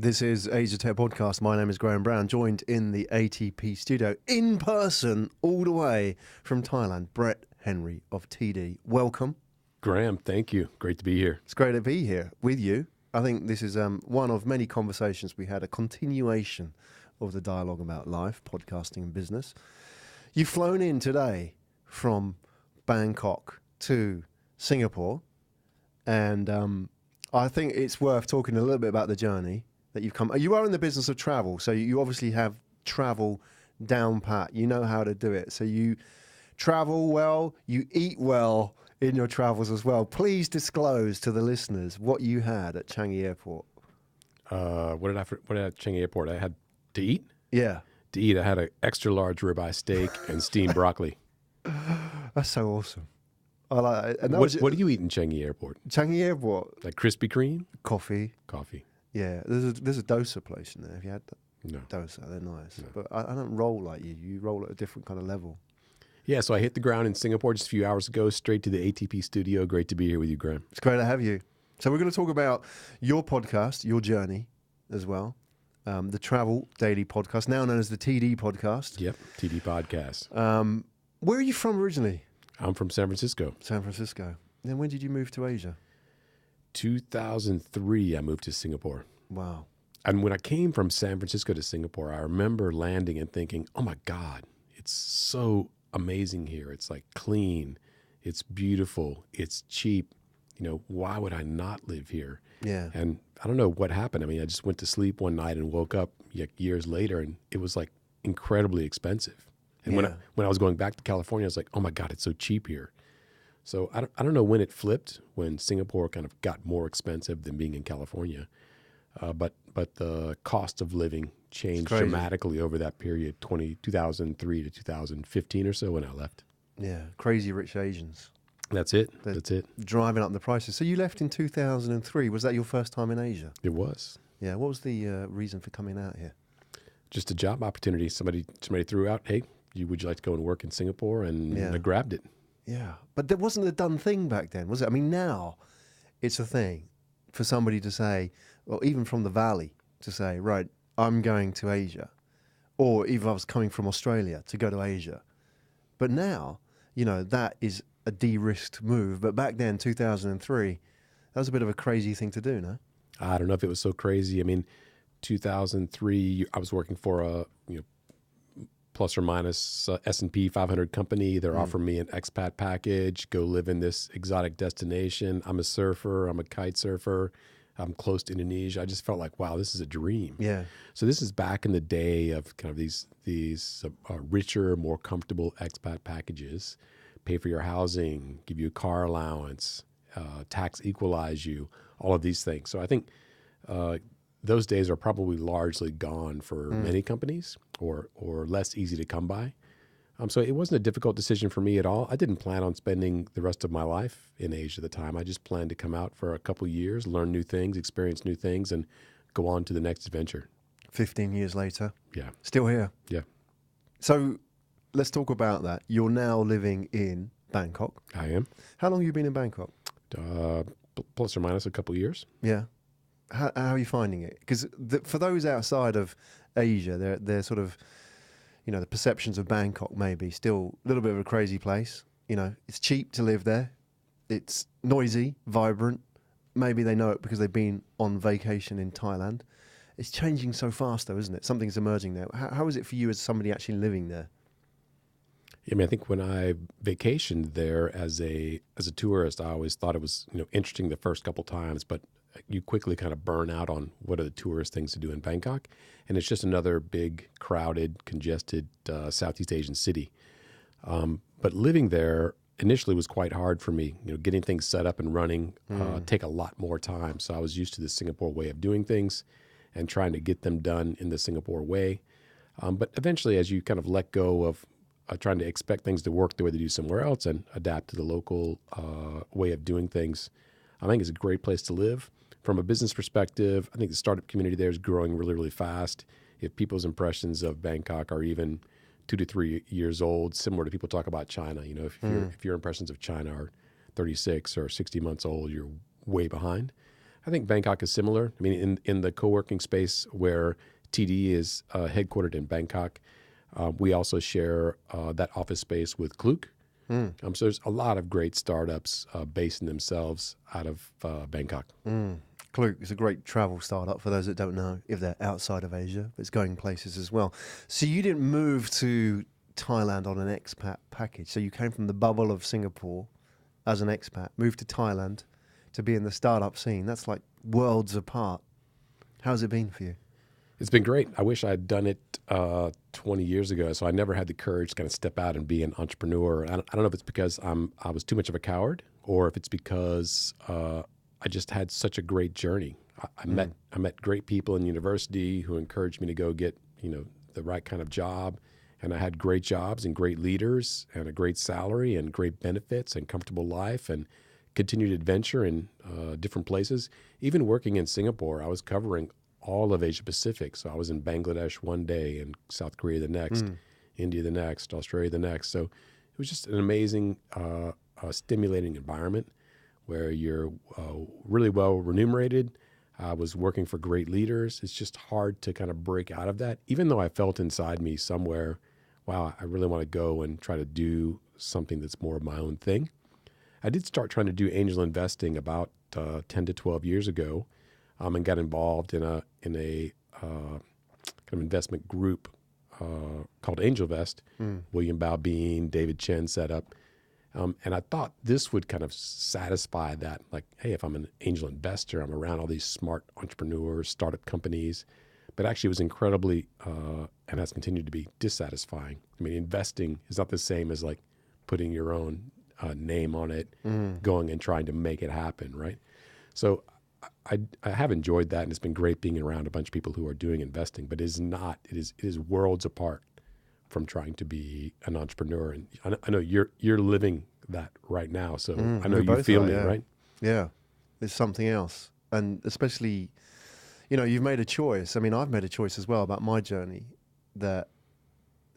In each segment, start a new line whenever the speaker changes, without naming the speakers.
This is asiatechpodcast. My name is Graham Brown, joined in the ATP studio in person all the way from Thailand. Brett Henry of TD. Welcome.
Graham, thank you. Great to be here.
It's great to be here with you. I think this is one of many conversations we had, a continuation of the dialogue about life, podcasting and business. You've flown in today from Bangkok to Singapore, and I think it's worth talking a little bit about the journey that you've come. You are in the business of travel, so you obviously have travel down pat. You know how to do it. So you travel well, you eat well in your travels as well. Please disclose to the listeners what you had at Changi Airport.
What did I at Changi Airport? I had to eat?
Yeah.
To eat, I had an extra large ribeye steak and steamed broccoli.
That's so awesome. I like it. And
What do you eat in Changi Airport?
Changi Airport?
Like Krispy Kreme?
Coffee. Yeah, there's a dosa place in there. Have you had that?
No.
Dosa, they're nice.
No.
But I don't roll like you. You roll at a different kind of level.
Yeah, so I hit the ground in Singapore just a few hours ago, straight to the ATP studio. Great to be here with you, Graham.
It's great to have you. So we're going to talk about your podcast, your journey as well. The Travel Daily Podcast, now known as the TD Podcast.
Yep, TD Podcast.
Where are you from originally?
I'm from San Francisco.
San Francisco. Then when did you move to Asia?
2003, I moved to Singapore.
Wow.
And when I came from San Francisco to Singapore, I remember landing and thinking, oh my God, it's so amazing here. It's like clean, it's beautiful, it's cheap. You know, why would I not live here?
Yeah.
And I don't know what happened. I mean, I just went to sleep one night and woke up years later, and it was like incredibly expensive. And when I was going back to California, I was like, oh my God, it's so cheap here. So I don't know when it flipped, when Singapore kind of got more expensive than being in California. But the cost of living changed dramatically over that period, 2003 to 2015 or so when I left.
Yeah, crazy rich Asians.
That's it.
They're
That's it.
Driving up the prices. So you left in 2003. Was that your first time in Asia?
It was.
Yeah. What was the reason for coming out here?
Just a job opportunity. Somebody threw out, hey, would you like to go and work in Singapore? And I grabbed it.
Yeah. But that wasn't a done thing back then, was it? I mean, now it's a thing for somebody to say, or even from the Valley to say, right, I'm going to Asia. Or even I was coming from Australia to go to Asia. But now, you know, that is a de-risked move. But back then, 2003, that was a bit of a crazy thing to do, no?
I don't know if it was so crazy. I mean, 2003, I was working for a plus or minus S&P 500 company. They're offering me an expat package, go live in this exotic destination. I'm a surfer. I'm a kite surfer. I'm close to Indonesia. I just felt like, wow, this is a dream.
Yeah.
So this is back in the day of kind of these richer, more comfortable expat packages. Pay for your housing, give you a car allowance, tax equalize you, all of these things. So I think those days are probably largely gone for many companies, or less easy to come by. So it wasn't a difficult decision for me at all. I didn't plan on spending the rest of my life in Asia at the time. I just planned to come out for a couple of years, learn new things, experience new things, and go on to the next adventure.
15 years later.
Yeah.
Still here.
Yeah.
So let's talk about that. You're now living in Bangkok.
I am.
How long have you been in Bangkok?
Plus or minus a couple of years.
Yeah. How are you finding it? Because for those outside of Asia, they're sort of, you know, the perceptions of Bangkok maybe still a little bit of a crazy place. You know, it's cheap to live there. It's noisy, vibrant. Maybe they know it because they've been on vacation in Thailand. It's changing so fast though, isn't it? Something's emerging there. How is it for you as somebody actually living there?
I mean, I think when I vacationed there as a tourist, I always thought it was, interesting the first couple times, but you quickly kind of burn out on what are the tourist things to do in Bangkok. And it's just another big, crowded, congested Southeast Asian city. But living there initially was quite hard for me. Getting things set up and running take a lot more time. So I was used to the Singapore way of doing things and trying to get them done in the Singapore way. But eventually, as you kind of let go of trying to expect things to work the way they do somewhere else and adapt to the local way of doing things, I think it's a great place to live. From a business perspective, I think the startup community there is growing really, really fast. If people's impressions of Bangkok are even 2 to 3 years old, similar to people talk about China, if your impressions of China are 36 or 60 months old, you're way behind. I think Bangkok is similar. I mean, in the co-working space where TD is headquartered in Bangkok, we also share that office space with Klook. So there's a lot of great startups basing themselves out of Bangkok.
Klook is a great travel startup for those that don't know if they're outside of Asia, but it's going places as well. So you didn't move to Thailand on an expat package. So you came from the bubble of Singapore as an expat, moved to Thailand to be in the startup scene. That's like worlds apart. How's it been for you?
It's been great. I wish I'd done it 20 years ago. So I never had the courage to kind of step out and be an entrepreneur. I don't know if it's because I was too much of a coward, or if it's because I just had such a great journey. I met great people in university who encouraged me to go get the right kind of job, and I had great jobs and great leaders and a great salary and great benefits and comfortable life and continued adventure in different places. Even working in Singapore, I was covering all of Asia Pacific. So I was in Bangladesh one day and South Korea the next, India the next, Australia the next. So it was just an amazing, stimulating environment where you're really well remunerated. I was working for great leaders. It's just hard to kind of break out of that, even though I felt inside me somewhere, wow, I really want to go and try to do something that's more of my own thing. I did start trying to do angel investing about 10 to 12 years ago, and got involved in a kind of investment group called Angel Vest. William Baobin, David Chen set up. And I thought this would kind of satisfy that, like, hey, if I'm an angel investor, I'm around all these smart entrepreneurs, startup companies. But actually it was incredibly, and has continued to be, dissatisfying. I mean, investing is not the same as like putting your own name on it, going and trying to make it happen, right? So I have enjoyed that, and it's been great being around a bunch of people who are doing investing, but it is worlds apart from trying to be an entrepreneur. And I know you're living that right now, so I know you feel me, right?
Yeah, it's something else. And especially, you've made a choice. I mean, I've made a choice as well about my journey, that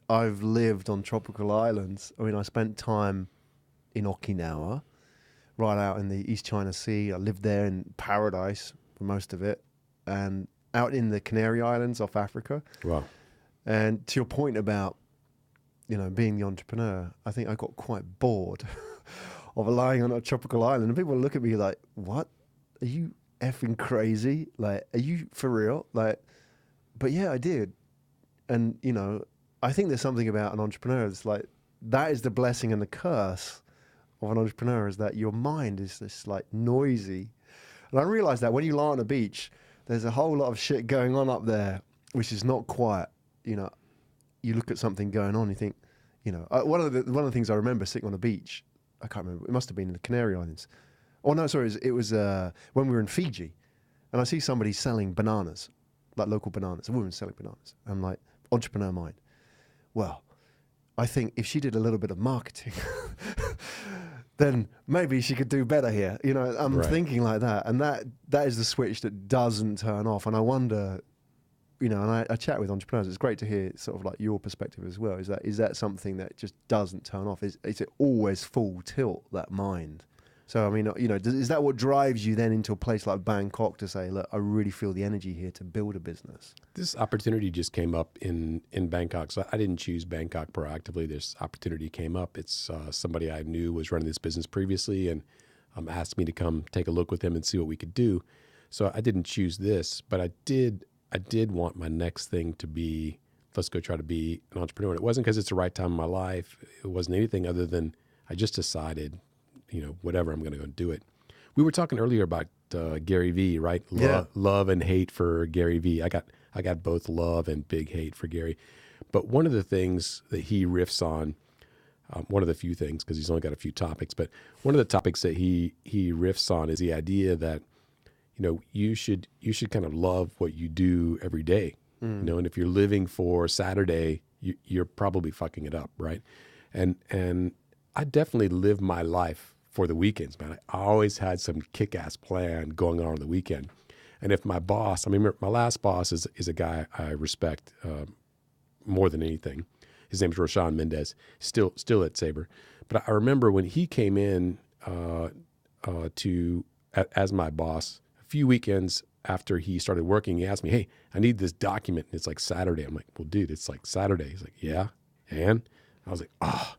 I've lived on tropical islands. I mean, I spent time in Okinawa, right out in the East China Sea. I lived there in paradise for most of it, and out in the Canary Islands off Africa.
Wow.
And to your point about, being the entrepreneur, I think I got quite bored of lying on a tropical island. And people look at me like, what? Are you effing crazy? Like, are you for real? Like, but yeah, I did. And, I think there's something about an entrepreneur. It's like, that is the blessing and the curse of an entrepreneur, is that your mind is this like noisy. And I realized that when you lie on a beach, there's a whole lot of shit going on up there, which is not quiet. You look at something going on, you think, one of the things I remember sitting on a beach, I can't remember, it must have been in the Canary Islands. Oh no, sorry, it was when we were in Fiji, and I see somebody selling bananas, like local bananas, a woman selling bananas. I'm like, entrepreneur mind. Well, I think if she did a little bit of marketing, then maybe she could do better here. I'm
Right.
thinking like that, and that is the switch that doesn't turn off. And I wonder, and I chat with entrepreneurs. It's great to hear sort of like your perspective as well. Is that something that just doesn't turn off? Is it always full tilt, that mind? So I mean, is that what drives you then into a place like Bangkok to say, look, I really feel the energy here to build a business? This
opportunity just came up in Bangkok. So I didn't choose Bangkok proactively. This opportunity came up. It's somebody I knew was running this business previously, and asked me to come take a look with him and see what we could do. So I didn't choose this, but I did want my next thing to be, let's go try to be an entrepreneur. And it wasn't because it's the right time in my life. It wasn't anything other than I just decided, whatever, I'm going to go do it. We were talking earlier about Gary Vee, right? Love and hate for Gary Vee. I got both love and big hate for Gary. But one of the things that he riffs on, one of the few things, because he's only got a few topics, but one of the topics that he riffs on is the idea that, you should kind of love what you do every day, and if you're living for Saturday, you're probably fucking it up, right? And I definitely live my life for the weekends, man. I always had some kick-ass plan going on the weekend. And if my boss, my last boss is a guy I respect more than anything. His name's Roshan Mendez, still at Sabre. But I remember when he came in as my boss few weekends after he started working, he asked me, "Hey, I need this document. It's like Saturday." I'm like, "Well, dude, it's like Saturday." He's like, "Yeah." And I was like, "Oh,"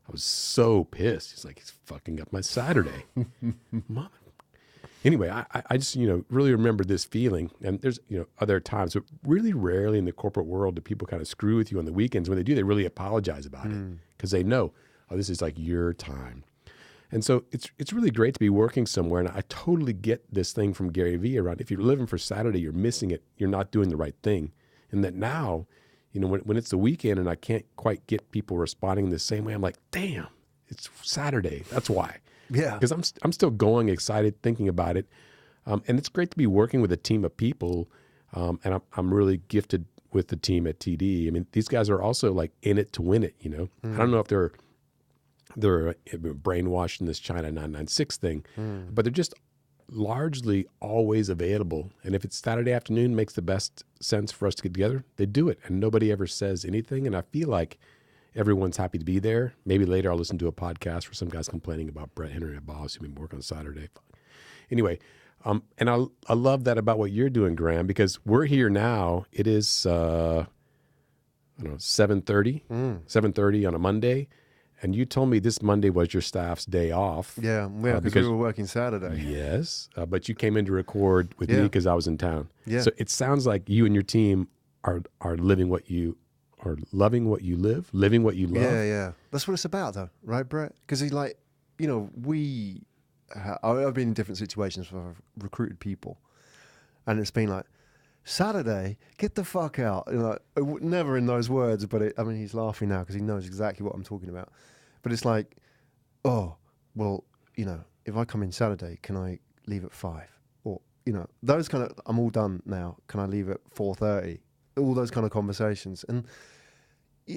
I was so pissed. He's like, "He's fucking up my Saturday." Mother. Anyway, I just, really remember this feeling. And there's, other times, but really rarely in the corporate world do people kind of screw with you on the weekends. When they do, they really apologize about it because they know, oh, this is like your time. And so it's really great to be working somewhere. And I totally get this thing from Gary Vee around, if you're living for Saturday, you're missing it. You're not doing the right thing. And that now, when it's the weekend and I can't quite get people responding the same way, I'm like, damn, it's Saturday. That's why.
Yeah.
Because I'm still going excited, thinking about it. And it's great to be working with a team of people. And I'm really gifted with the team at TD. I mean, these guys are also like in it to win it, I don't know if they're brainwashed in this China 996 thing, but they're just largely always available. And if it's Saturday afternoon, makes the best sense for us to get together, they do it. And nobody ever says anything. And I feel like everyone's happy to be there. Maybe later I'll listen to a podcast where some guy's complaining about Brett Henry, a boss who been working on Saturday. Anyway, and I love that about what you're doing, Graham, because we're here now. It is, 7:30 on a Monday. And you told me this Monday was your staff's day off.
Yeah, because we were working Saturday.
Yes, but you came in to record with me because I was in town.
Yeah.
So it sounds like you and your team are living what you are, loving what you live, living what you love.
Yeah. That's what it's about, though, right, Brett? Because he's like, I've been in different situations where I've recruited people, and it's been like, Saturday, get the fuck out. Never in those words, but he's laughing now because he knows exactly what I'm talking about. But it's like, oh, well, if I come in Saturday, can I leave at 5? Or, those kind of, I'm all done now. Can I leave at 4:30? All those kind of conversations. And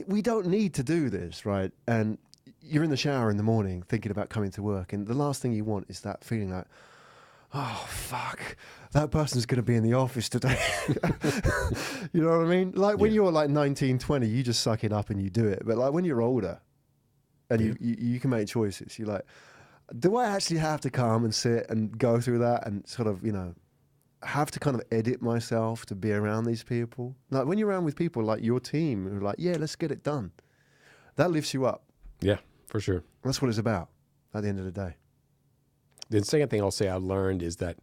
we don't need to do this, right? And you're in the shower in the morning thinking about coming to work. And the last thing you want is that feeling like, oh, fuck, that person's going to be in the office today. You know what I mean? Like when you're like 19, 20, you just suck it up and you do it. But like when you're older and you can make choices, you're like, do I actually have to come and sit and go through that and sort of, have to kind of edit myself to be around these people? Like when you're around with people like your team who are like, yeah, let's get it done. That lifts you up.
Yeah, for sure.
That's what it's about at the end of the day.
The second thing I'll say I learned is that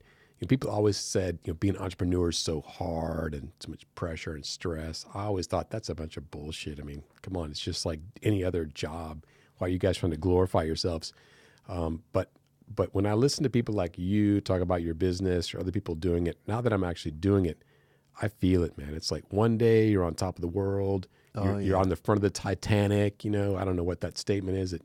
people always said, being an entrepreneur is so hard and so much pressure and stress. I always thought that's a bunch of bullshit. I mean, come on, it's just like any other job. Why are you guys trying to glorify yourselves? But when I listen to people like you talk about your business or other people doing it, now that I'm actually doing it, I feel it, man. It's like one day you're on top of the world. You're on the front of the Titanic. I don't know what that statement is that,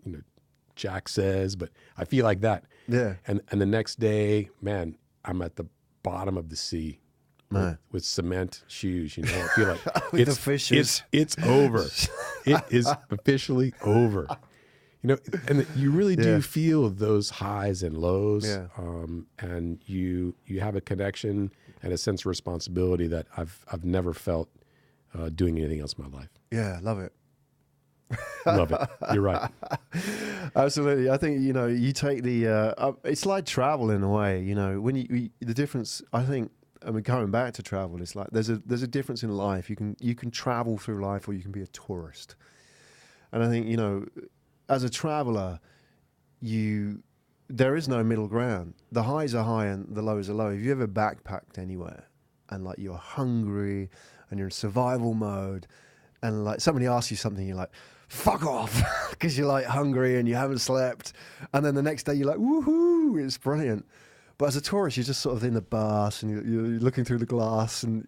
Jack says, but I feel like that.
Yeah.
And the next day, man, I'm at the bottom of the sea with cement shoes. I feel like
with the fishes.
It's over. It is officially over. And you really do feel those highs and lows.
Yeah.
And you have a connection and a sense of responsibility that I've never felt doing anything else in my life.
Yeah, love it.
Love it. You're right.
Absolutely. I think, you take the, it's like travel in a way, when the difference, I think, going back to travel, it's like, there's a difference in life. You can travel through life or you can be a tourist. And I think, as a traveler, there is no middle ground. The highs are high and the lows are low. If you ever backpacked anywhere and like you're hungry and you're in survival mode and like somebody asks you something, you're like, fuck off, because you're like hungry and you haven't slept. And then the next day you're like, woohoo, it's brilliant. But as a tourist, you're just sort of in the bus and you're looking through the glass and,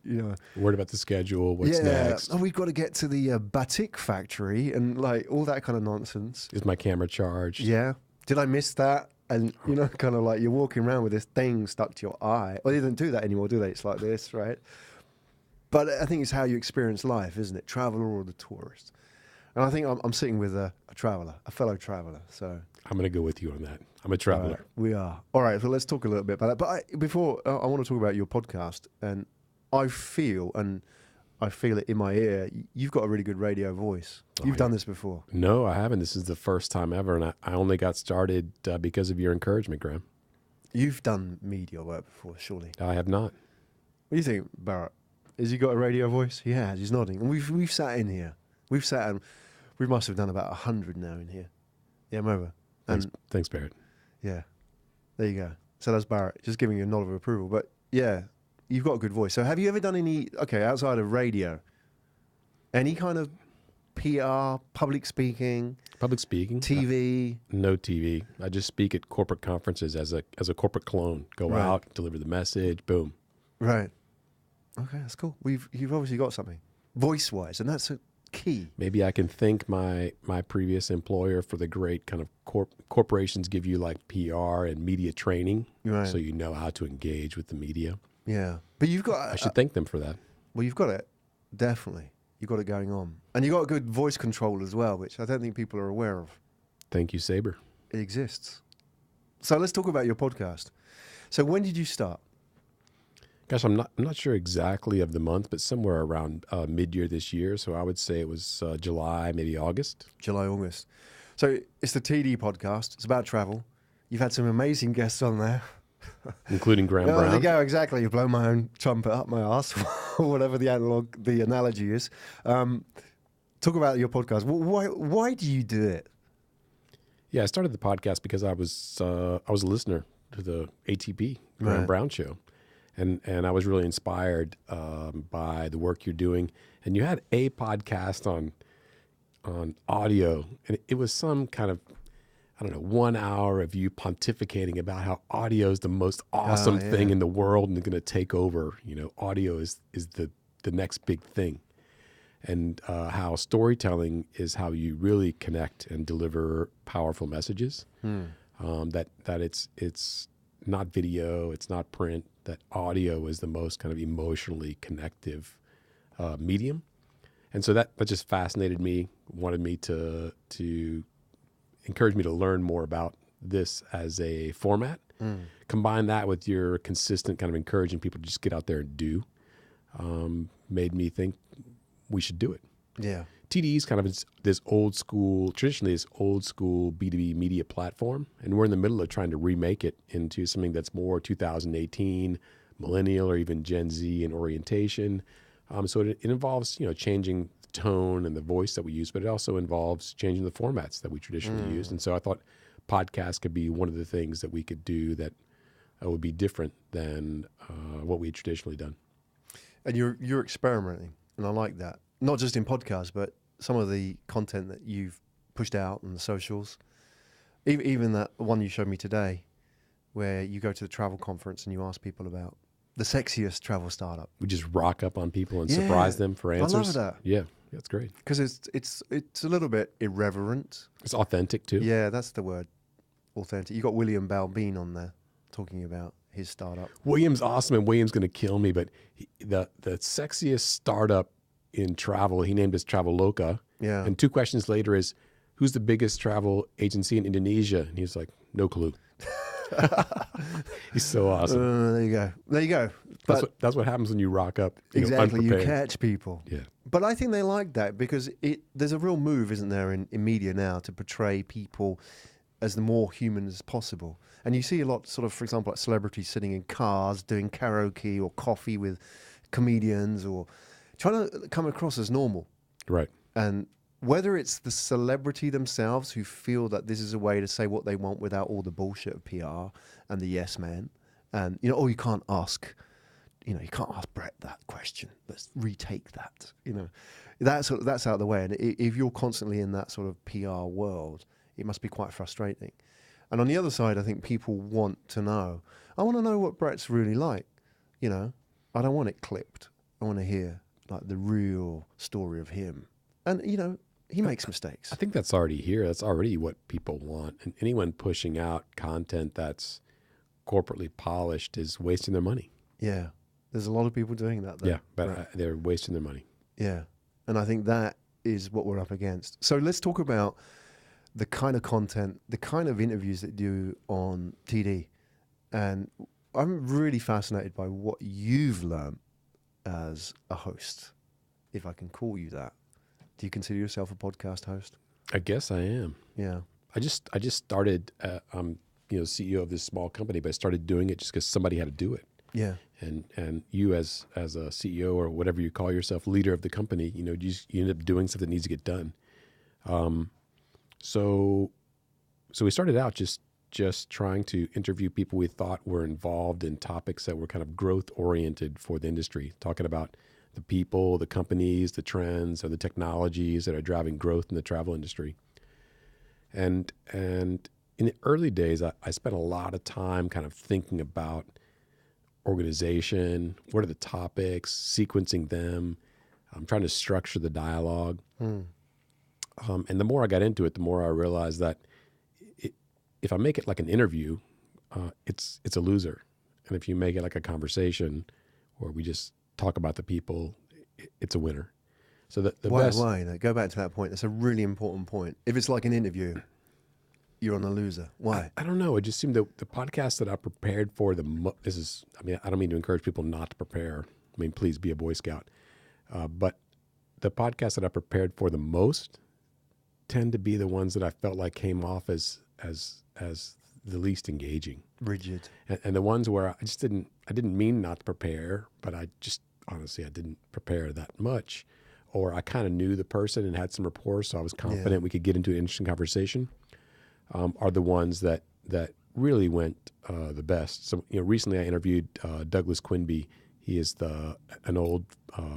worried about the schedule, what's next.
Oh, we've got to get to the batik factory and like all that kind of nonsense.
Is my camera charged?
Yeah. Did I miss that? And, kind of like you're walking around with this thing stuck to your eye. Well, they don't do that anymore, do they? It's like this, right? But I think it's how you experience life, isn't it? Traveler or the tourist. And I think I'm sitting with a traveler, a fellow traveler. So
I'm going to go with you on that. I'm a traveler.
We are. All right. So let's talk a little bit about that. But before I want to talk about your podcast, and I feel it in my ear. You've got a really good radio voice. You've done this before.
No, I haven't. This is the first time ever. And I only got started because of your encouragement, Graham.
You've done media work before, surely.
I have not.
What do you think, Barrett? Has he got a radio voice? He has. He's nodding. And we've sat in here. We've sat and we must have done about 100 now in here. Yeah, remember?
Thanks, Barrett.
Yeah. There you go. So that's Barrett, just giving you a nod of approval. But yeah, you've got a good voice. So have you ever done any, outside of radio, any kind of PR, public speaking?
Public speaking?
TV?
No TV. I just speak at corporate conferences as a corporate clone. Go out, deliver the message, boom.
Right. Okay, that's cool. You've obviously got something voice-wise, and that's a key.
Maybe I can thank my previous employer for the great kind of corporations give you like PR and media training, so you know how to engage with the media.
Yeah, but you've got.
I should thank them for that.
Well, you've got it, definitely. You've got it going on, and you've got a good voice control as well, which I don't think people are aware of.
Thank you, Saber.
It exists. So let's talk about your podcast. So when did you start?
Gosh, I'm not sure exactly of the month, but somewhere around mid-year this year. So I would say it was July, maybe August.
July, August. So it's the TD podcast. It's about travel. You've had some amazing guests on there.
Including Graham Brown.
There you go, exactly. You blow my own trumpet up my ass, or whatever the analogy is. Talk about your podcast. Why do you do it?
Yeah, I started the podcast because I was a listener to the ATP Graham Brown show. And I was really inspired by the work you're doing. And you had a podcast on audio, and it was some kind of, 1 hour of you pontificating about how audio is the most awesome thing in the world and going to take over. Audio is the next big thing. And how storytelling is how you really connect and deliver powerful messages. That it's not video, it's not print, that audio is the most kind of emotionally connective medium. And so that just fascinated me, wanted me to encourage me to learn more about this as a format. Combine that with your consistent kind of encouraging people to just get out there and do, made me think we should do it.
Yeah.
TD is kind of traditionally this old school B2B media platform, and we're in the middle of trying to remake it into something that's more 2018, millennial, or even Gen Z in orientation. So it involves, changing the tone and the voice that we use, but it also involves changing the formats that we traditionally use. And so I thought podcasts could be one of the things that we could do that would be different than what we had traditionally done. And
you're experimenting, and I like that. Not just in podcasts, but some of the content that you've pushed out on the socials. Even that one you showed me today, where you go to the travel conference and you ask people about the sexiest travel startup.
We just rock up on people and surprise them for answers.
I love that.
Yeah, that's great.
Because it's a little bit irreverent.
It's authentic too.
Yeah, that's the word. Authentic. You got William Balbine on there talking about his startup.
William's awesome, and William's going to kill me, but the sexiest startup in travel, he named us Traveloka.
Yeah.
And 2 questions later is, who's the biggest travel agency in Indonesia? And he's like, no clue. He's so awesome.
There you go. But
That's what happens when you rock up.
Exactly. You catch people.
Yeah.
But I think they like that because there's a real move, isn't there, in media now to portray people as the more human as possible. And you see a lot, sort of, for example, like celebrities sitting in cars doing karaoke or coffee with comedians or trying to come across as normal.
Right.
And whether it's the celebrity themselves who feel that this is a way to say what they want without all the bullshit of PR and the yes man, and you can't ask, you can't ask Brett that question. Let's retake that. That's out of the way. And if you're constantly in that sort of PR world, it must be quite frustrating. And on the other side, I think people want to know. I want to know what Brett's really like. I don't want it clipped. I want to hear like the real story of him. And he makes mistakes.
I think that's already here. That's already what people want. And anyone pushing out content that's corporately polished is wasting their money.
Yeah. There's a lot of people doing that, though.
Yeah, but they're wasting their money.
Yeah. And I think that is what we're up against. So let's talk about the kind of content, the kind of interviews that you do on TD. And I'm really fascinated by what you've learned as a host, if I can call you that. Do you consider yourself a podcast host?
I guess I am.
Yeah.
I just started. CEO of this small company, but I started doing it just because somebody had to do it.
Yeah.
And you as a CEO or whatever you call yourself, leader of the company, you end up doing something that needs to get done. So we started out just trying to interview people we thought were involved in topics that were kind of growth oriented for the industry, talking about the people, the companies, the trends, or the technologies that are driving growth in the travel industry. And in the early days, I spent a lot of time kind of thinking about organization, what are the topics, sequencing them. I'm trying to structure the dialogue. And the more I got into it, the more I realized that if I make it like an interview, it's a loser. And if you make it like a conversation where we just talk about the people, it's a winner. So the best...
Why? Go back to that point. That's a really important point. If it's like an interview, you're on a loser. Why?
I don't know. It just seemed that the podcast that I prepared for I don't mean to encourage people not to prepare. I mean, please be a Boy Scout. But the podcasts that I prepared for the most tend to be the ones that I felt like came off as the least engaging.
Rigid.
And the ones where I didn't mean not to prepare, but I didn't prepare that much. Or I kind of knew the person and had some rapport, so I was confident we could get into an interesting conversation, are the ones that really went the best. So, recently I interviewed Douglas Quinby. He is an old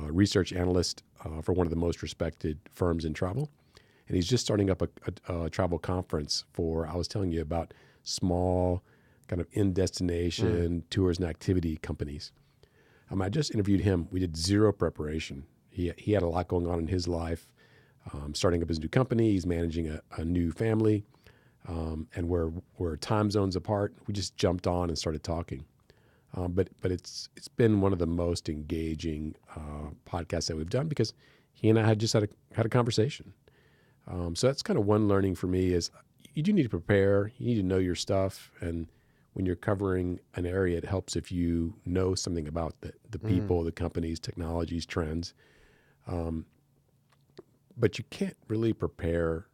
research analyst for one of the most respected firms in travel. And he's just starting up a travel conference I was telling you about small kind of in-destination tours and activity companies. I just interviewed him. We did zero preparation. He had a lot going on in his life, starting up his new company. He's managing a new family, and we're time zones apart. We just jumped on and started talking. But it's been one of the most engaging podcasts that we've done because he and I had just had a conversation. So that's kind of one learning for me is you do need to prepare. You need to know your stuff. And when you're covering an area, it helps if you know something about the people, the companies, technologies, trends. But you can't really prepare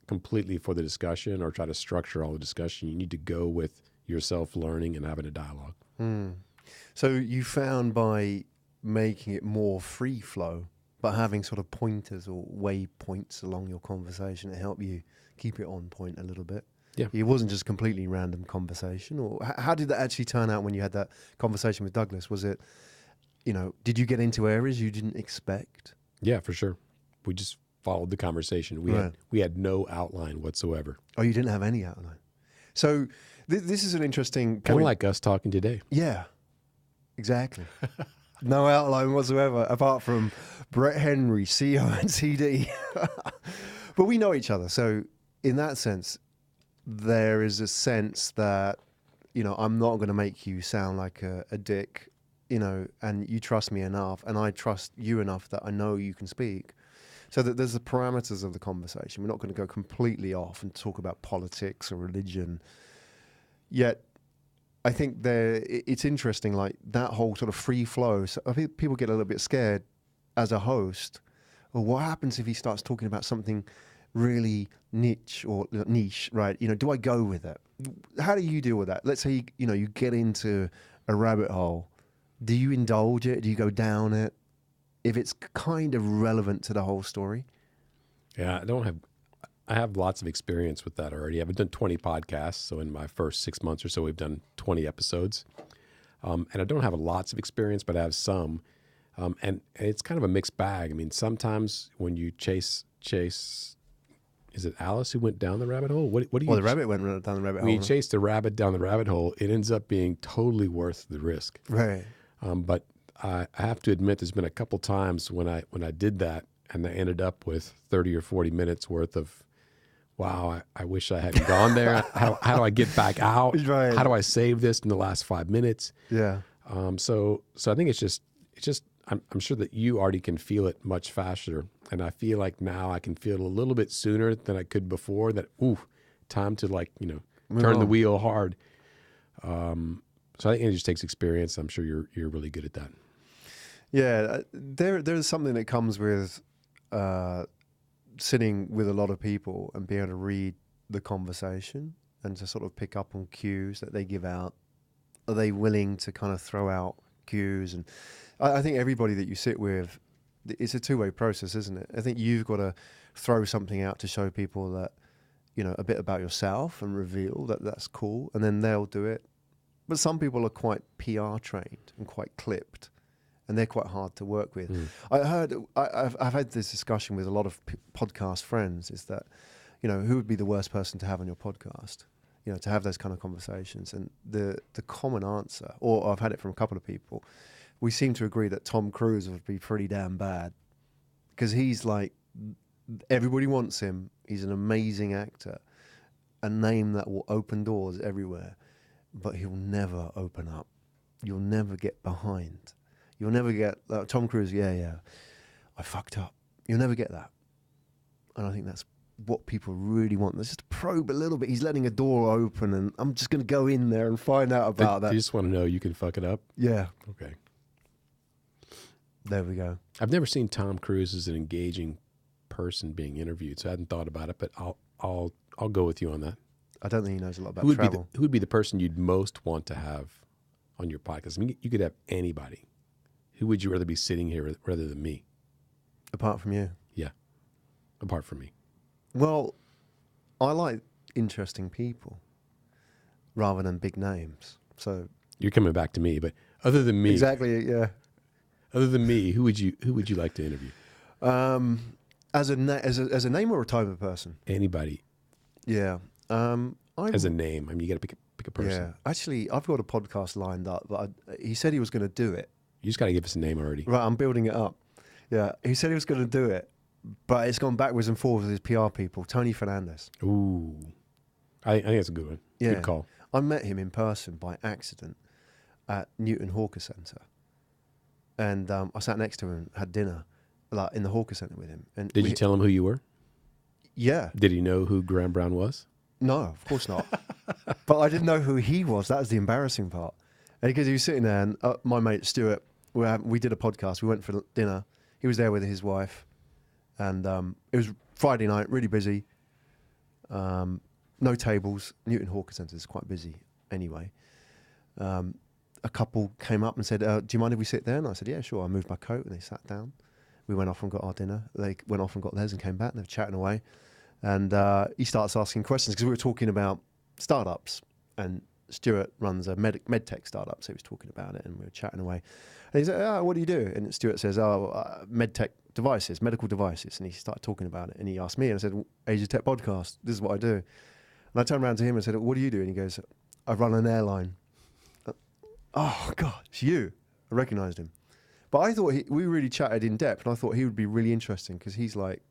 completely for the discussion or try to structure all the discussion. You need to go with yourself learning and having a dialogue.
So you found by making it more free flow, but having sort of pointers or waypoints along your conversation to help you keep it on point a little bit.
Yeah.
It wasn't just completely random conversation. Or how did that actually turn out when you had that conversation with Douglas? Was it, did you get into areas you didn't expect?
Yeah, for sure. We just followed the conversation. We had no outline whatsoever.
Oh, you didn't have any outline. So this is an interesting point.
Kind of like us talking today.
Yeah, exactly. No outline whatsoever, apart from Brett Henry, CEO and CD. But we know each other. So in that sense, there is a sense that, I'm not going to make you sound like a dick, and you trust me enough, and I trust you enough that I know you can speak. So that there's the parameters of the conversation. We're not going to go completely off and talk about politics or religion. Yet, I think it's interesting, like that whole sort of free flow. So I think people get a little bit scared as a host. Well, what happens if he starts talking about something really niche, right? Do I go with it? How do you deal with that? Let's say, you get into a rabbit hole. Do you indulge it? Do you go down it? If it's kind of relevant to the whole story?
Yeah, I have lots of experience with that already. I've done 20 podcasts, so in my first 6 months or so, we've done 20 episodes. And I don't have lots of experience, but I have some. And it's kind of a mixed bag. I mean, sometimes when you chase, is it Alice who went down the rabbit hole? What do you?
Well, the rabbit went down the rabbit hole.
When you chase the rabbit down the rabbit hole, it ends up being totally worth the risk.
Right.
But I have to admit, there's been a couple times when I did that, and I ended up with 30 or 40 minutes worth of, wow, I wish I hadn't gone there. How do I get back out?
Right.
How do I save this in the last 5 minutes?
Yeah.
So I think it's just I'm sure that you already can feel it much faster, and I feel like now I can feel it a little bit sooner than I could before. That time to turn the wheel hard. So I think it just takes experience. I'm sure you're really good at that.
Yeah, there's something that comes with sitting with a lot of people and being able to read the conversation and to sort of pick up on cues that they give out? Are they willing to kind of throw out cues? And I think everybody that you sit with, it's a two-way process, isn't it? I think you've got to throw something out to show people that, you know, a bit about yourself and reveal that that's cool, and then they'll do it. But some people are quite PR trained and quite clipped, and they're quite hard to work with. I've had this discussion with a lot of podcast friends, is that, you know, who would be the worst person to have on your podcast? You know, to have those kind of conversations. And the common answer, or I've had it from a couple of people, we seem to agree that Tom Cruise would be pretty damn bad, because he's like, everybody wants him. He's an amazing actor, a name that will open doors everywhere, but he'll never open up. You'll never get behind. You'll never get Tom Cruise. Yeah, I fucked up. You'll never get that. And I think that's what people really want. Let's just probe a little bit. He's letting a door open, and I'm just going to go in there and find out about that.
You just want to know you can fuck it up?
Yeah.
Okay.
There we go.
I've never seen Tom Cruise as an engaging person being interviewed, so I hadn't thought about it, but I'll go with you on that.
I don't think he knows a lot about travel.
Who would be the person you'd most want to have on your podcast? I mean, you could have anybody. Who would you rather be sitting here rather than me?
Apart from you?
Yeah, apart from me.
Well, I like interesting people rather than big names. So
you're coming back to me, but other than me,
exactly, yeah.
Other than me, who would you like to interview?
As a name or a type of person?
Anybody.
Yeah.
As a name, I mean, you got to pick a person.
Yeah. Actually, I've got a podcast lined up, but he said he was going to do it.
You just got to give us a name already.
Right, I'm building it up. Yeah, he said he was going to do it, but it's gone backwards and forwards with his PR people. Tony Fernandez.
Ooh, I think that's a good one.
Yeah.
Good call.
I met him in person by accident at Newton Hawker Centre, and I sat next to him, had dinner, like in the Hawker Centre with him. And
did you tell him who you were?
Yeah.
Did he know who Graham Brown was?
No, of course not. But I didn't know who he was. That was the embarrassing part. And because he was sitting there, and my mate Stuart, we did a podcast. We went for dinner. He was there with his wife, and it was Friday night, really busy. No tables. Newton Hawker Centre is quite busy anyway. A couple came up and said, do you mind if we sit there? And I said, yeah, sure. I moved my coat, and they sat down. We went off and got our dinner. They went off and got theirs and came back, and they were chatting away. And he starts asking questions, because we were talking about startups, and Stuart runs a med tech startup, so he was talking about it, and we were chatting away. And he said, what do you do? And Stuart says, med tech devices, medical devices. And he started talking about it, and he asked me, and I said, asiatechpodcast, this is what I do. And I turned around to him and said, what do you do? And he goes, I run an airline. Oh, God, it's you. I recognised him. But I thought we really chatted in depth, and I thought he would be really interesting, because he's like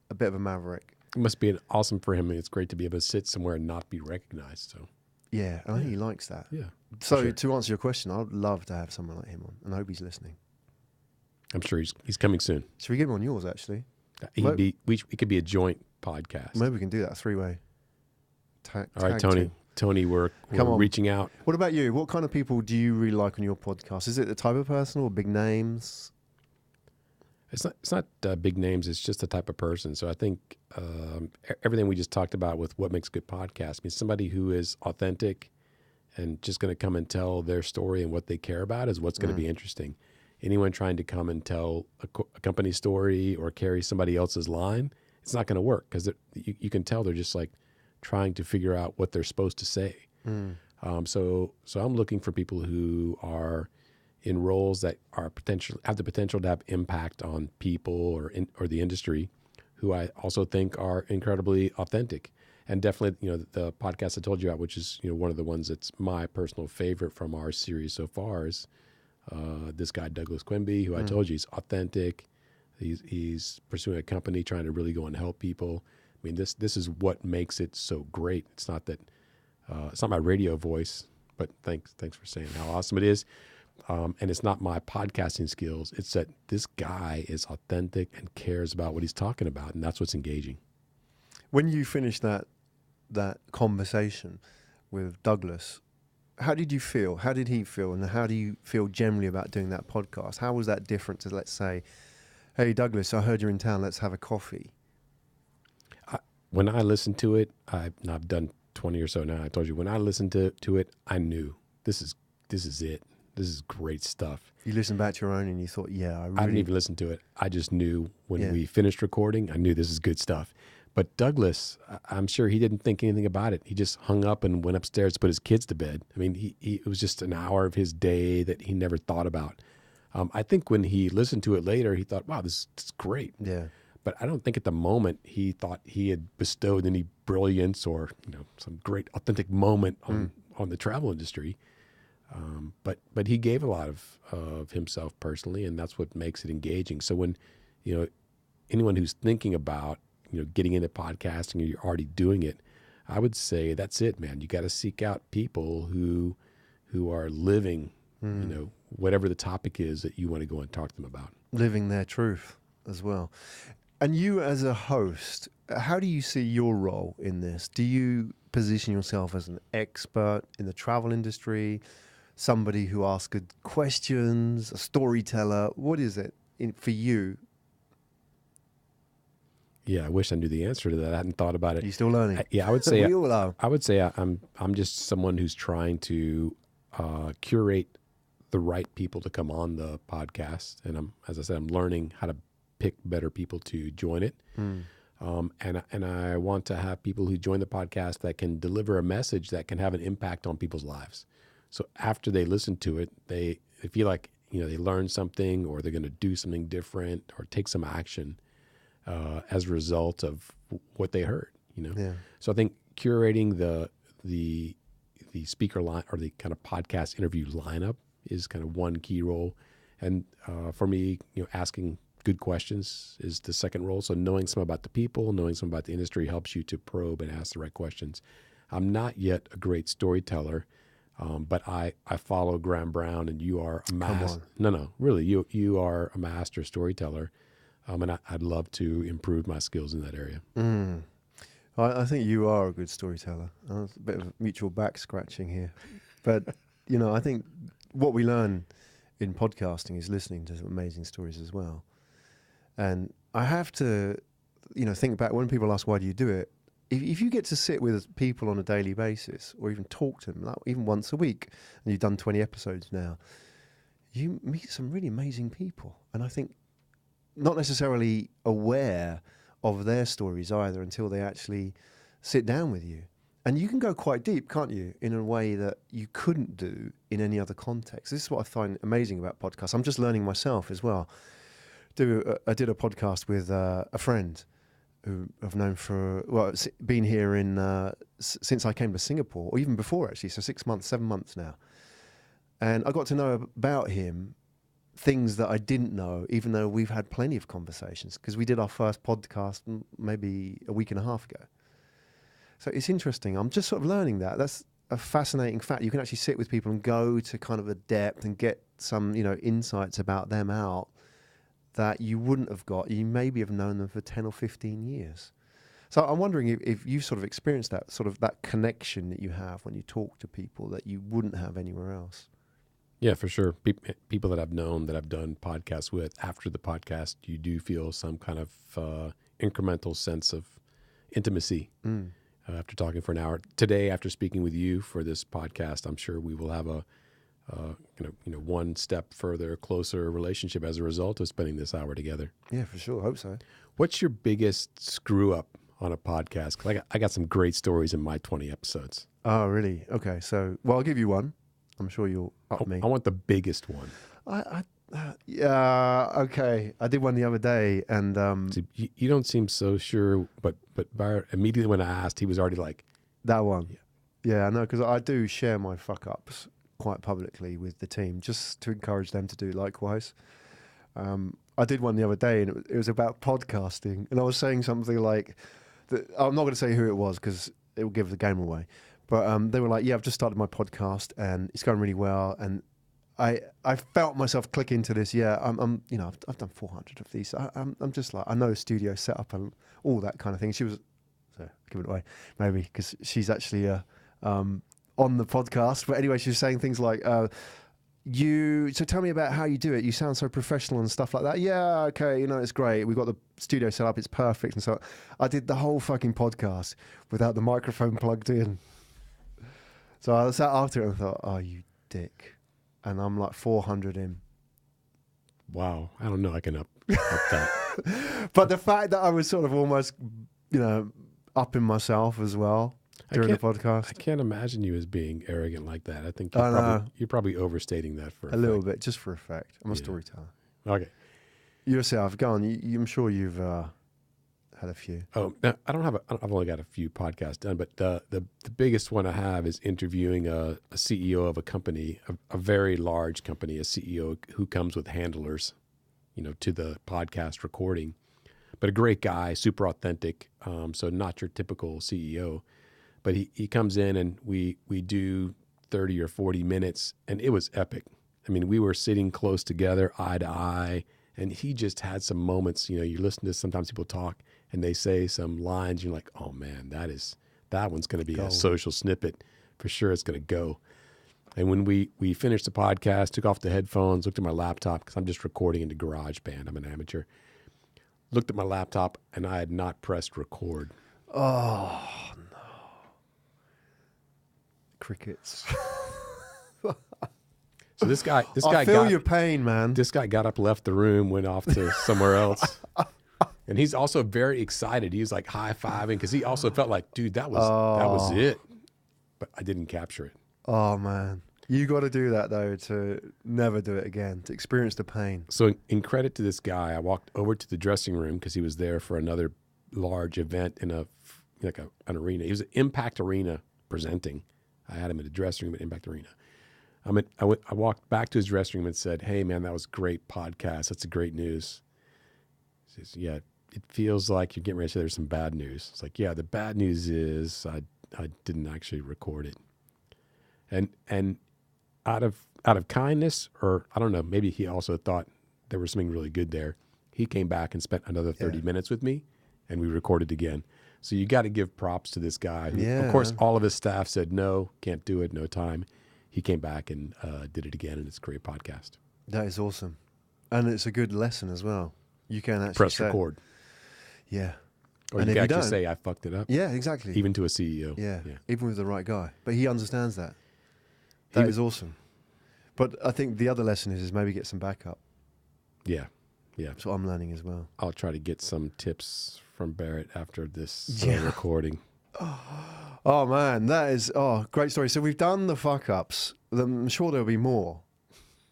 a bit of a maverick.
It must be awesome for him. It's great to be able to sit somewhere and not be recognized. So
yeah, I think he likes that.
Yeah.
So
sure.
To answer your question, I'd love to have someone like him on, and I hope he's listening.
I'm sure he's coming soon.
Should we get him on yours, actually?
It could be a joint podcast.
Maybe we can do that, a three-way.
All right, Tony. Tony, we're reaching out.
What about you? What kind of people do you really like on your podcast? Is it the type of person, or big names?
It's not big names. It's just the type of person. So I think everything we just talked about with what makes a good podcast means somebody who is authentic and just going to come and tell their story and what they care about is what's going to be interesting. Anyone trying to come and tell a company story or carry somebody else's line, it's not going to work, because you can tell they're just like trying to figure out what they're supposed to say. So I'm looking for people who are in roles that have the potential to have impact on people or the industry, who I also think are incredibly authentic. And definitely, the podcast I told you about, which is one of the ones that's my personal favorite from our series so far, is this guy Douglas Quimby, who I told you he's authentic. He's pursuing a company trying to really go and help people. I mean, this is what makes it so great. It's not that it's not my radio voice, but thanks for saying how awesome it is. And it's not my podcasting skills. It's that this guy is authentic and cares about what he's talking about, and that's what's engaging.
When you finished that conversation with Douglas, how did you feel? How did he feel? And how do you feel generally about doing that podcast? How was that different to, let's say, hey, Douglas, I heard you're in town. Let's have a coffee.
When I listen to it, I've done 20 or so now. I told you when I listened to it, I knew this is it. This is great stuff.
You listened back to your own and you thought, yeah,
I didn't even listen to it. I just knew when we finished recording, I knew this is good stuff. But Douglas, I'm sure he didn't think anything about it. He just hung up and went upstairs to put his kids to bed. I mean, it was just an hour of his day that he never thought about. I think when he listened to it later, he thought, wow, this is great.
Yeah.
But I don't think at the moment he thought he had bestowed any brilliance or some great authentic moment on the travel industry. But he gave a lot of himself personally, and that's what makes it engaging. So when anyone who's thinking about getting into podcasting or you're already doing it, I would say that's it, man. You got to seek out people who are living, whatever the topic is that you want to go and talk to them about.
Living their truth as well. And you as a host, how do you see your role in this? Do you position yourself as an expert in the travel industry, somebody who asks good questions, a storyteller? What is it for you?
Yeah, I wish I knew the answer to that. I hadn't thought about it.
Are you still learning?
I would say
we all are.
I would say I'm just someone who's trying to curate the right people to come on the podcast, and as I said, I'm learning how to pick better people to join it. And I want to have people who join the podcast that can deliver a message that can have an impact on people's lives. So after they listen to it, they feel like they learn something, or they're going to do something different, or take some action as a result of what they heard.
Yeah.
So I think curating the speaker line, or the kind of podcast interview lineup, is kind of one key role. And for me, asking good questions is the second role. So knowing some about the people, knowing some about the industry helps you to probe and ask the right questions. I'm not yet a great storyteller, but I follow Graham Brown, and you are a master. No, really, you are a master storyteller, and I'd love to improve my skills in that area.
I think you are a good storyteller. It's a bit of mutual back scratching here, but I think what we learn in podcasting is listening to some amazing stories as well. And I have to, think back when people ask, why do you do it? If you get to sit with people on a daily basis, or even talk to them, like even once a week, and you've done 20 episodes now, you meet some really amazing people. And I think not necessarily aware of their stories either until they actually sit down with you. And you can go quite deep, can't you, in a way that you couldn't do in any other context. This is what I find amazing about podcasts. I'm just learning myself as well. I did a podcast with a friend who I've known been here since I came to Singapore, or even before actually, so 6 months, 7 months now. And I got to know about him things that I didn't know, even though we've had plenty of conversations, because we did our first podcast maybe a week and a half ago. So it's interesting. I'm just sort of learning that. That's a fascinating fact. You can actually sit with people and go to kind of a depth and get some, insights about them out that you wouldn't have got. You maybe have known them for 10 or 15 years. So I'm wondering if you've sort of experienced that sort of that connection that you have when you talk to people that you wouldn't have anywhere else.
Yeah, for sure. People that I've known, that I've done podcasts with, after the podcast, you do feel some kind of incremental sense of intimacy after talking for an hour. Today, after speaking with you for this podcast, I'm sure we will have a one step further, closer relationship as a result of spending this hour together.
Yeah, for sure. I hope so.
What's your biggest screw up on a podcast? 'Cause I got some great stories in my 20 episodes.
Oh, really? Okay. So, I'll give you one. I'm sure you'll up me.
I want the biggest one.
Yeah. Okay. I did one the other day, and
So you don't seem so sure, but immediately when I asked, he was already like,
that one. Yeah, I know, because I do share my fuck ups quite publicly with the team, just to encourage them to do likewise. I did one the other day, and it was about podcasting, and I was saying something like, I'm not going to say who it was because it will give the game away, but they were like, yeah, I've just started my podcast and it's going really well, and I felt myself click into this. Yeah, I've done 400 of these. I'm just like, I know a studio setup and all that kind of thing. She was, so give it away maybe, because she's actually on the podcast. But anyway, she was saying things like, So tell me about how you do it. You sound so professional and stuff like that. Yeah, okay, it's great. We've got the studio set up, it's perfect. And so I did the whole fucking podcast without the microphone plugged in. So I sat after it and thought, oh, you dick. And I'm like 400 in.
Wow. I don't know. I can up that.
But the fact that I was sort of almost, upping myself as well during the podcast.
I can't imagine you as being arrogant like that. I think you're probably overstating that for
a little bit, just for effect. I'm a storyteller.
Okay.
Yourself, go on. I'm sure you've had a few.
Oh, no, I've only got a few podcasts done, but the biggest one I have is interviewing a CEO of a company, a very large company, a CEO who comes with handlers, to the podcast recording, but a great guy, super authentic. So not your typical CEO, but he comes in and we do 30 or 40 minutes and it was epic. I mean, we were sitting close together, eye to eye, and he just had some moments, you listen to sometimes people talk and they say some lines, you're like, oh man, that one's going to be a social snippet for sure. It's going to go. And when we finished the podcast, took off the headphones, looked at my laptop because I'm just recording into GarageBand. I'm an amateur. Looked at my laptop and I had not pressed record.
Oh no! Crickets.
So this guy
I feel your pain, man.
This guy got up, left the room, went off to somewhere else. And he's also very excited. He was like high-fiving because he also felt like, dude, that was it. But I didn't capture it.
Oh, man. You got to do that, though, to never do it again, to experience the pain.
So in credit to this guy, I walked over to the dressing room because he was there for another large event in an arena. He was at Impact Arena presenting. I had him in the dressing room at Impact Arena. I walked back to his dressing room and said, hey, man, that was great podcast. That's a great news. He says, yeah, it feels like you're getting ready to say there's some bad news. It's like, yeah, the bad news is I didn't actually record it. And out of kindness, or I don't know, maybe he also thought there was something really good there. He came back and spent another 30 minutes with me, and we recorded again. So you got to give props to this guy. Who, of course, all of his staff said, no, can't do it, no time. He came back and did it again, and it's a great podcast.
That is awesome. And it's a good lesson as well. You can actually
press record.
Yeah.
Or you can actually say, I fucked it up.
Yeah, exactly.
Even to a CEO.
Yeah. Even with the right guy. But he understands that. That is awesome. But I think the other lesson is maybe get some backup.
Yeah. Yeah.
That's what I'm learning as well.
I'll try to get some tips from Barrett after this recording.
Oh, man. That is, great story. So we've done the fuck-ups. I'm sure there'll be more.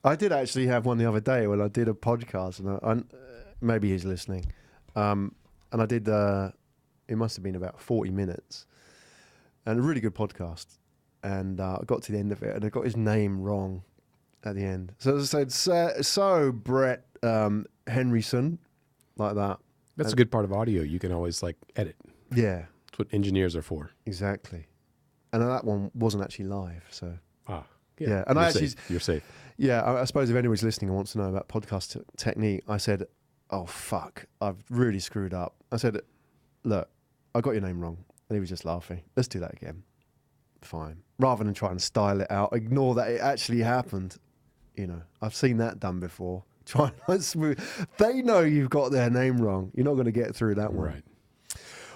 I did actually have one the other day when I did a podcast, and maybe he's listening. And I did, it must have been about 40 minutes, and a really good podcast. And I got to the end of it, and I got his name wrong at the end. So as I said, so Brett Henryson, like that.
That's a good part of audio. You can always edit.
Yeah.
That's what engineers are for.
Exactly. And that one wasn't actually live, so.
Yeah.
And
you're safe.
Yeah, I suppose if anyone's listening and wants to know about podcast technique, I said, oh, fuck, I've really screwed up. I said, look, I got your name wrong. And he was just laughing. Let's do that again. Fine. Rather than try and style it out, ignore that it actually happened. I've seen that done before. Try and smooth. They know you've got their name wrong. You're not going to get through that one.
Right.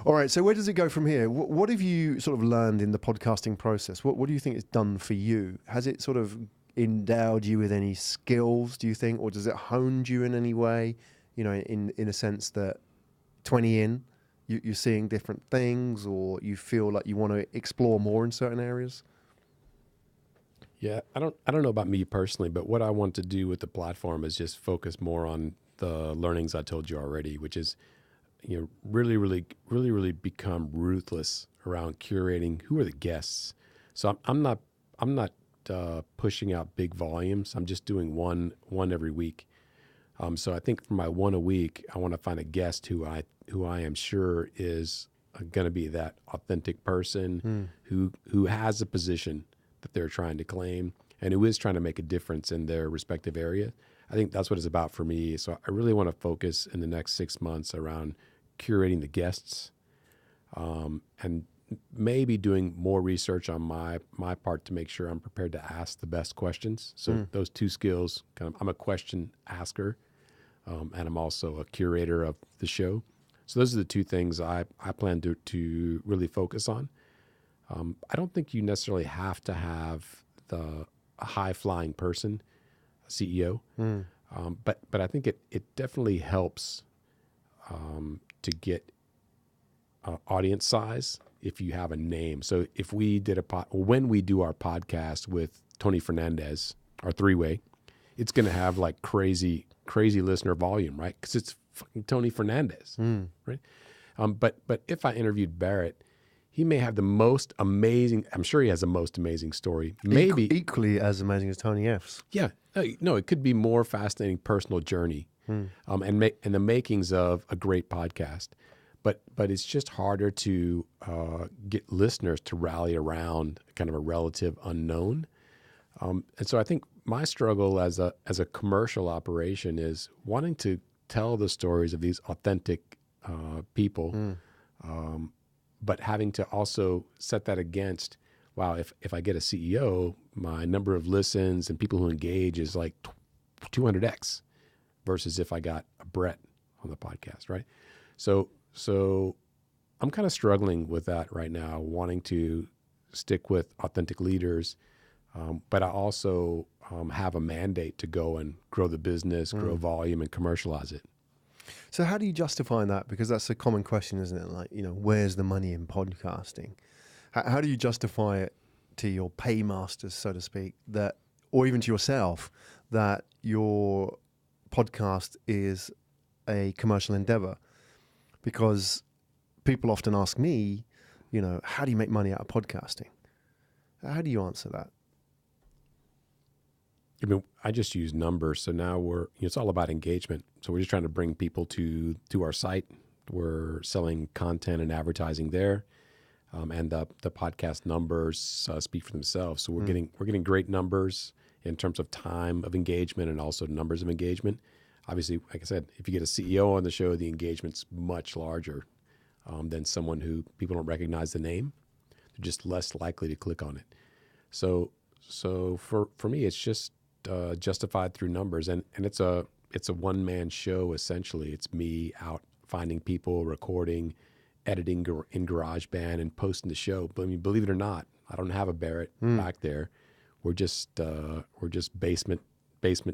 All right, so where does it go from here? What have you sort of learned in the podcasting process? What do you think it's done for you? Has it sort of endowed you with any skills, do you think? Or does it honed you in any way? In a sense that 20 in, you're seeing different things, or you feel like you want to explore more in certain areas?
Yeah, I don't know about me personally, but what I want to do with the platform is just focus more on the learnings I told you already, which is, really become ruthless around curating who are the guests. So I'm not pushing out big volumes. I'm just doing one every week. So I think for my one a week, I want to find a guest who I am sure is going to be that authentic person who has a position that they're trying to claim and who is trying to make a difference in their respective area. I think that's what it's about for me. So I really want to focus in the next 6 months around curating the guests, and maybe doing more research on my part to make sure I'm prepared to ask the best questions. So those two skills, I'm a question asker, and I'm also a curator of the show. So those are the two things I plan to really focus on. I don't think you necessarily have to have a high-flying person, a CEO, but I think it definitely helps to get audience size if you have a name. So if we did when we do our podcast with Tony Fernandez, our three-way, it's going to have like crazy listener volume, right? Because it's fucking Tony Fernandez, right? But if I interviewed Barrett, he may have the most amazing. I'm sure he has the most amazing story. Maybe
equally as amazing as Tony F's.
Yeah, no, it could be more fascinating personal journey, and the makings of a great podcast. But it's just harder to get listeners to rally around kind of a relative unknown. And so I think my struggle as a commercial operation is wanting to tell the stories of these authentic people, but having to also set that against, wow, if I get a CEO, my number of listens and people who engage is like 200x versus if I got a Brett on the podcast, right? So I'm kind of struggling with that right now, wanting to stick with authentic leaders, but I also have a mandate to go and grow the business, grow volume, and commercialize it.
So how do you justify that? Because that's a common question, isn't it? Like, where's the money in podcasting? How do you justify it to your paymasters, so to speak, or even to yourself, that your podcast is a commercial endeavor? Because people often ask me, how do you make money out of podcasting? How do you answer that?
I mean, I just use numbers. So now it's all about engagement. So we're just trying to bring people to our site. We're selling content and advertising there. And the podcast numbers speak for themselves. So we're getting great numbers in terms of time of engagement and also numbers of engagement. Obviously, like I said, if you get a CEO on the show, the engagement's much larger than someone who people don't recognize the name. They're just less likely to click on it. So for me, it's just justified through numbers, and it's a one-man show essentially. It's me out finding people, recording, editing in GarageBand, and posting the show. But I mean, believe it or not, I don't have a Barrett back there. We're just basement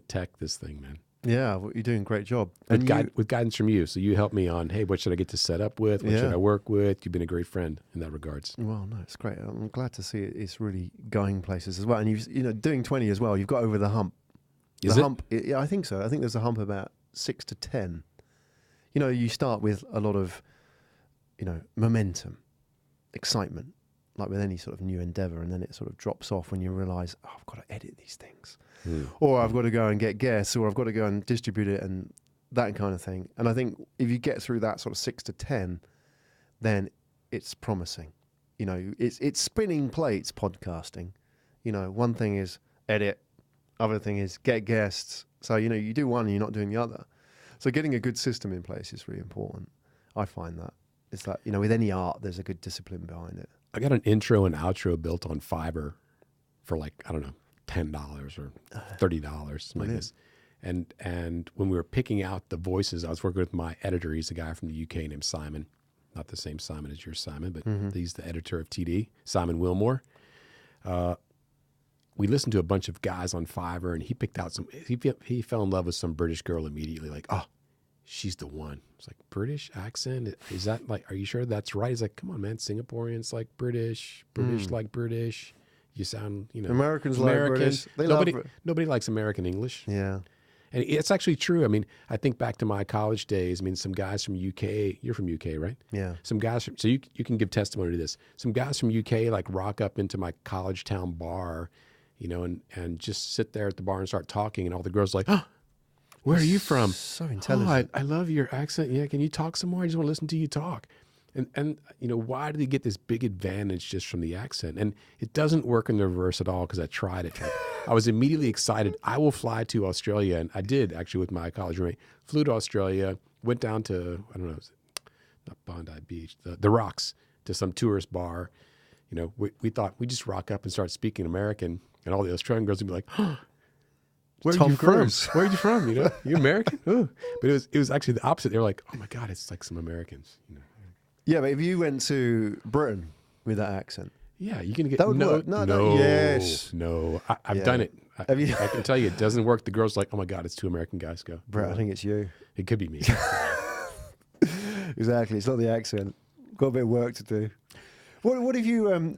tech this thing, man.
Yeah, well, you're doing a great job.
With guidance from you. So you help me on, hey, what should I get to set up with? What should I work with? You've been a great friend in that regards.
Well, no, it's great. I'm glad to see it's really going places as well. And you've doing 20 as well. You've got over the hump. Yeah, I think so. I think there's a hump about 6 to 10. You start with a lot of, momentum, excitement, like with any sort of new endeavor, and then it sort of drops off when you realize, I've got to edit these things. Or I've got to go and get guests, or I've got to go and distribute it, and that kind of thing. And I think if you get through that sort of 6 to 10, then it's promising. It's spinning plates, podcasting. One thing is edit, other thing is get guests. So, you do one and you're not doing the other. So getting a good system in place is really important. I find that. It's like, with any art, there's a good discipline behind it.
I got an intro and outro built on Fiverr for like, I don't know, $10 or $30, like this. And when we were picking out the voices, I was working with my editor. He's a guy from the UK named Simon. Not the same Simon as your Simon, but he's the editor of TD, Simon Wilmore. We listened to a bunch of guys on Fiverr, and he picked out he fell in love with some British girl immediately. Like, oh, she's the one. It's like, British accent? Is that like, are you sure that's right? He's like, come on, man. Singaporeans like British like British. You sound,
Americans like British.
Nobody likes American English.
Yeah.
And it's actually true. I mean, I think back to my college days. I mean, some guys from UK, you're from UK, right?
Yeah.
Some guys, so you can give testimony to this. Some guys from UK like rock up into my college town bar, and just sit there at the bar and start talking. And all the girls are like, oh, where are you from?
So intelligent.
Oh, I love your accent. Yeah, can you talk some more? I just want to listen to you talk. And why do they get this big advantage just from the accent? And it doesn't work in the reverse at all, because I tried it. I was immediately excited. I will fly to Australia, and I did actually with my college roommate. Flew to Australia, went down to, I don't know, not Bondi Beach, the Rocks, to some tourist bar. You know, we thought we'd just rock up and start speaking American, and all the Australian girls would be like, "Huh, where are
Tom
you from?
Cruise."
Where are you from? You know, you American?" Oh. But it was actually the opposite. They were like, "Oh my God, it's like some Americans." You know?
Yeah, but if you went to Britain with that accent,
Yeah, you can get
that would work. No, yes.
no. I've
Yeah.
done it.
Have you?
I can tell you, it doesn't work. The girls are like, "Oh my God, it's two American guys." Go,
Brett, I think it's you.
it could be me.
Exactly. It's not the accent. Got a bit of work to do. What if you?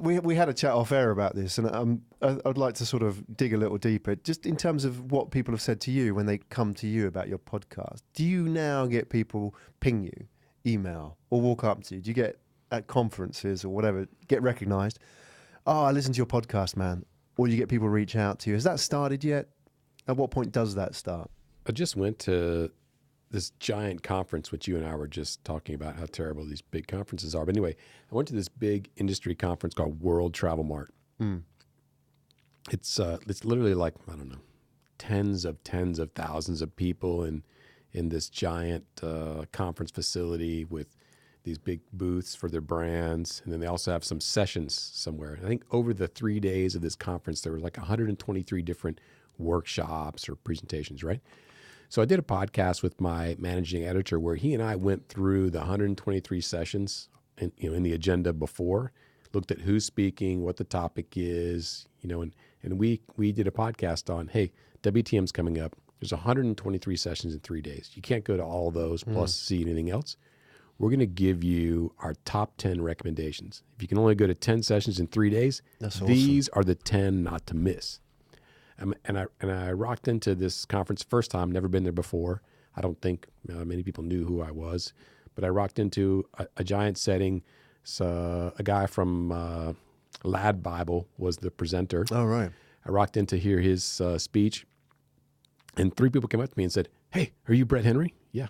We had a chat off air about this, and I'd like to sort of dig a little deeper, just in terms of what people have said to you when they come to you about your podcast. Do you now get people ping you, email, or walk up to you? Do you get at conferences or whatever get recognised? Oh, I listened to your podcast, man. Or you get people reach out to you. Has that started yet? At what point does that start?
I just went to this giant conference, which you and I were just talking about how terrible these big conferences are. But anyway, I went to this big industry conference called World Travel Mart. It's literally like, I don't know, tens of thousands of people in this giant conference facility with these big booths for their brands. And then they also have some sessions somewhere. I think over the 3 days of this conference, there were like 123 different workshops or presentations, right? So I did a podcast with my managing editor where he and I went through the 123 sessions and, you know, in the agenda before, looked at who's speaking, what the topic is, you know, and we did a podcast on, hey, WTM's coming up. There's 123 sessions in 3 days. You can't go to all those plus see anything else. We're going to give you our top 10 recommendations. If you can only go to 10 sessions in 3 days,
That's awesome.
These are the 10 not to miss. And I rocked into this conference first time, never been there before. I don't think many people knew who I was, but I rocked into a giant setting. So a guy from Lad Bible was the presenter.
Oh, right.
I rocked in to hear his speech, and 3 people came up to me and said, "Hey, are you Brett Henry?" Yeah,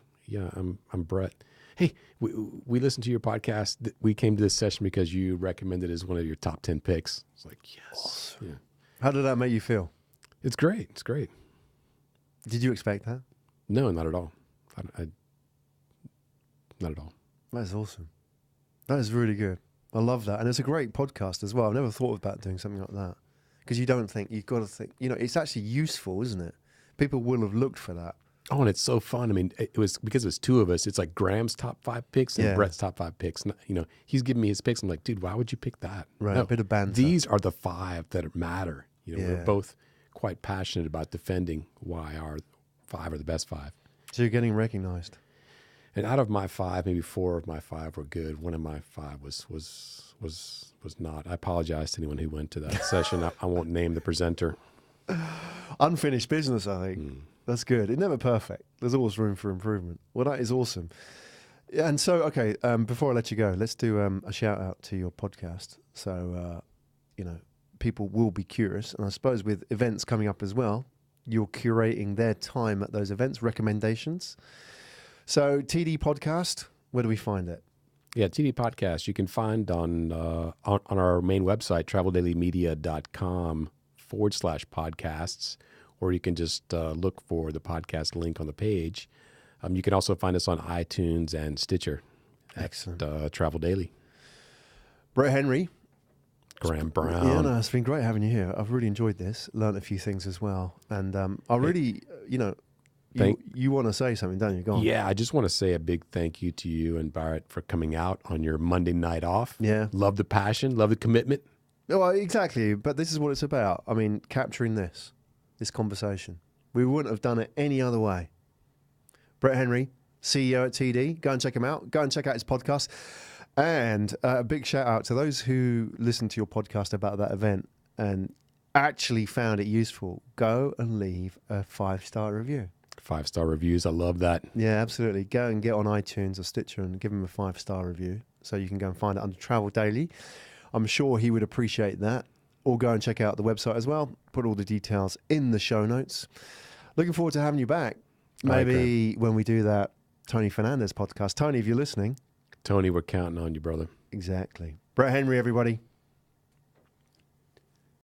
I'm Brett. Hey, we listened to your podcast. We came to this session because you recommended it as one of your top 10 picks. It's like, yes.
Awesome.
Yeah.
How did that make you feel?
It's great. It's great.
Did you expect that?
No, not at all. Not at all.
That's awesome. That is really good. I love that. And it's a great podcast as well. I've never thought about doing something like that. Because you don't think, you've got to think, you know, it's actually useful, isn't it? People will have looked for that.
Oh, and it's so fun. I mean, it was because it was 2 of us. It's like Graham's top 5 picks and Brett's top 5 picks. You know, he's giving me his picks. I'm like, dude, why would you pick that?
Right,
No,
a bit of banter.
These are the 5 that matter. You know,
Yeah.
we're both quite passionate about defending why our 5 are the best 5.
So you're getting recognized.
And out of my 5, maybe 4 of my 5 were good. One of my 5 was not. I apologize to anyone who went to that session. I won't name the presenter.
Unfinished business, I think. That's good. It's never perfect. There's always room for improvement. Well, that is awesome. And so, okay, before I let you go, let's do a shout out to your podcast. So, you know, people will be curious. And I suppose with events coming up as well, you're curating their time at those events, recommendations. So TD Podcast, where do we find it?
Yeah, TD Podcast, you can find on our main website, traveldailymedia.com/podcasts, or you can just look for the podcast link on the page. You can also find us on iTunes and Stitcher.
Excellent.
Travel Daily.
Brett Henry.
Graham Brown.
Yeah, no, it's been great having you here. I've really enjoyed this, learned a few things as well. And I really, you know, you want to say something, don't you? Go on.
Yeah, I just want to say a big thank you to you and Barrett for coming out on your Monday night off.
Yeah.
Love the passion, love the commitment.
Well, exactly. But this is what it's about. I mean, capturing this conversation. We wouldn't have done it any other way. Brett Henry, CEO at TD. Go and check him out. Go and check out his podcast. And a big shout out to those who listened to your podcast about that event and actually found it useful. Go and leave a 5-star review.
5-star reviews. I love that.
Yeah, absolutely. Go and get on iTunes or Stitcher and give him a 5-star review. So you can go and find it under Travel Daily. I'm sure he would appreciate that. Or go and check out the website as well. Put all the details in the show notes. Looking forward to having you back. Maybe when we do that Tony Fernandez podcast. Tony, if you're listening.
Tony, we're counting on you, brother.
Exactly. Brett Henry, everybody.